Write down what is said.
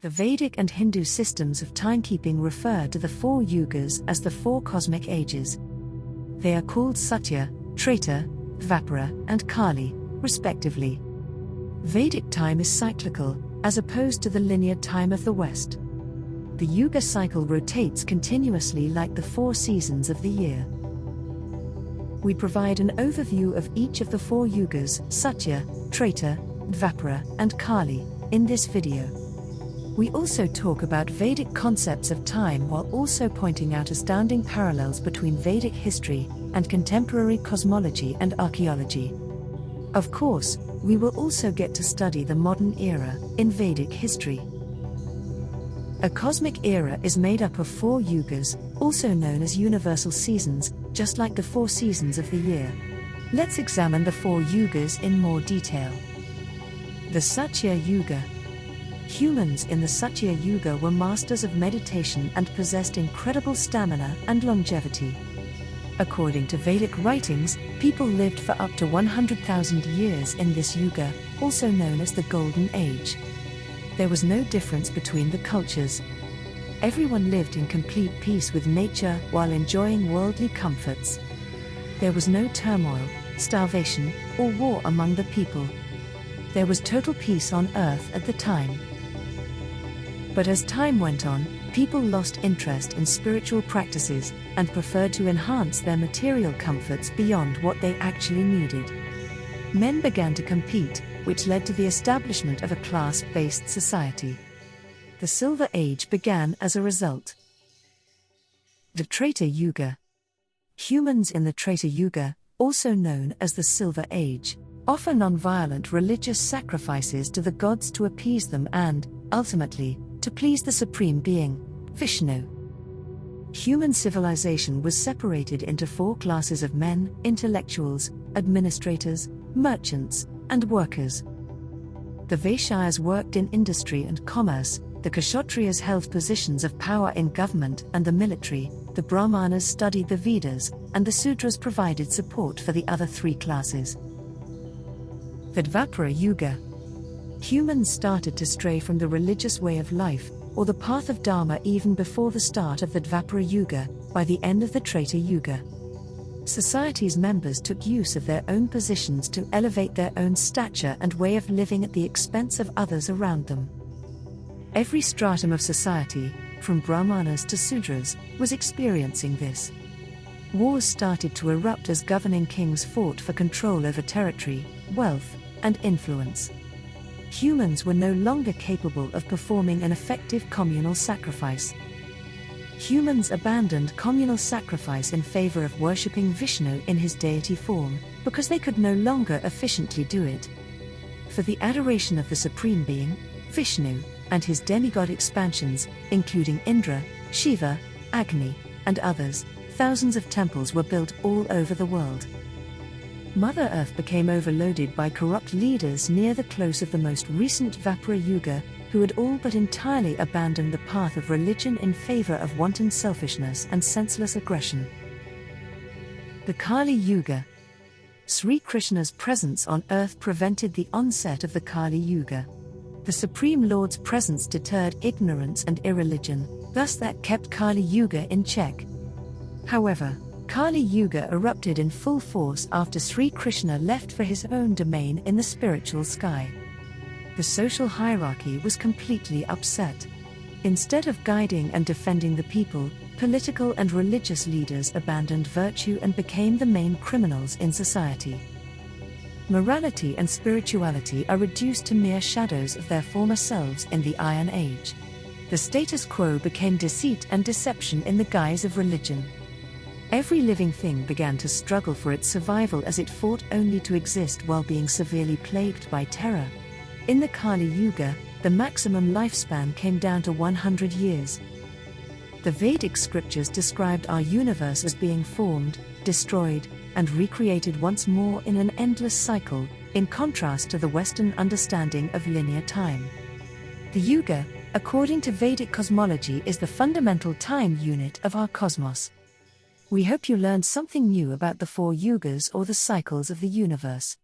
The Vedic and Hindu systems of timekeeping refer to the four yugas as the four cosmic ages. They are called Satya, Treta, Dvapara, and Kali, respectively. Vedic time is cyclical, as opposed to the linear time of the West. The yuga cycle rotates continuously like the four seasons of the year. We provide an overview of each of the four yugas, Satya, Treta, Dvapara, and Kali, in this video. We also talk about Vedic concepts of time while also pointing out astounding parallels between Vedic history and contemporary cosmology and archaeology. Of course, we will also get to study the modern era in Vedic history. A cosmic era is made up of four yugas, also known as universal seasons, just like the four seasons of the year. Let's examine the four yugas in more detail. The Satya Yuga. Humans in the Satya Yuga were masters of meditation and possessed incredible stamina and longevity. According to Vedic writings, people lived for up to 100,000 years in this yuga, also known as the Golden Age. There was no difference between the cultures. Everyone lived in complete peace with nature while enjoying worldly comforts. There was no turmoil, starvation, or war among the people. There was total peace on earth at the time. But as time went on, people lost interest in spiritual practices and preferred to enhance their material comforts beyond what they actually needed. Men began to compete, which led to the establishment of a class-based society. The Silver Age began as a result. The Treta Yuga. Humans in the Treta Yuga, also known as the Silver Age, offer non-violent religious sacrifices to the gods to appease them and, ultimately, to please the Supreme Being, Vishnu. Human civilization was separated into four classes of men: intellectuals, administrators, merchants, and workers. The Vaishyas worked in industry and commerce, the Kshatriyas held positions of power in government and the military, the Brahmanas studied the Vedas, and the Sudras provided support for the other three classes. The Dvapara Yuga. Humans started to stray from the religious way of life, or the path of Dharma even before the start of the Dvapara Yuga, by the end of the Treta Yuga. Society's members took use of their own positions to elevate their own stature and way of living at the expense of others around them. Every stratum of society, from Brahmanas to Sudras, was experiencing this. Wars started to erupt as governing kings fought for control over territory, wealth, and influence. Humans were no longer capable of performing an effective communal sacrifice. Humans abandoned communal sacrifice in favor of worshipping Vishnu in his deity form, because they could no longer efficiently do it. For the adoration of the Supreme Being, Vishnu, and his demigod expansions, including Indra, Shiva, Agni, and others, thousands of temples were built all over the world. Mother Earth became overloaded by corrupt leaders near the close of the most recent Dvapara Yuga, who had all but entirely abandoned the path of religion in favor of wanton selfishness and senseless aggression. The Kali Yuga. Sri Krishna's presence on earth prevented the onset of the Kali Yuga. The Supreme Lord's presence deterred ignorance and irreligion, thus that kept Kali Yuga in check. However, Kali Yuga erupted in full force after Sri Krishna left for his own domain in the spiritual sky. The social hierarchy was completely upset. Instead of guiding and defending the people, political and religious leaders abandoned virtue and became the main criminals in society. Morality and spirituality are reduced to mere shadows of their former selves in the Iron Age. The status quo became deceit and deception in the guise of religion. Every living thing began to struggle for its survival as it fought only to exist while being severely plagued by terror. In the Kali Yuga, the maximum lifespan came down to 100 years. The Vedic scriptures described our universe as being formed, destroyed, and recreated once more in an endless cycle, in contrast to the Western understanding of linear time. The Yuga, according to Vedic cosmology, is the fundamental time unit of our cosmos. We hope you learned something new about the four yugas or the cycles of the universe.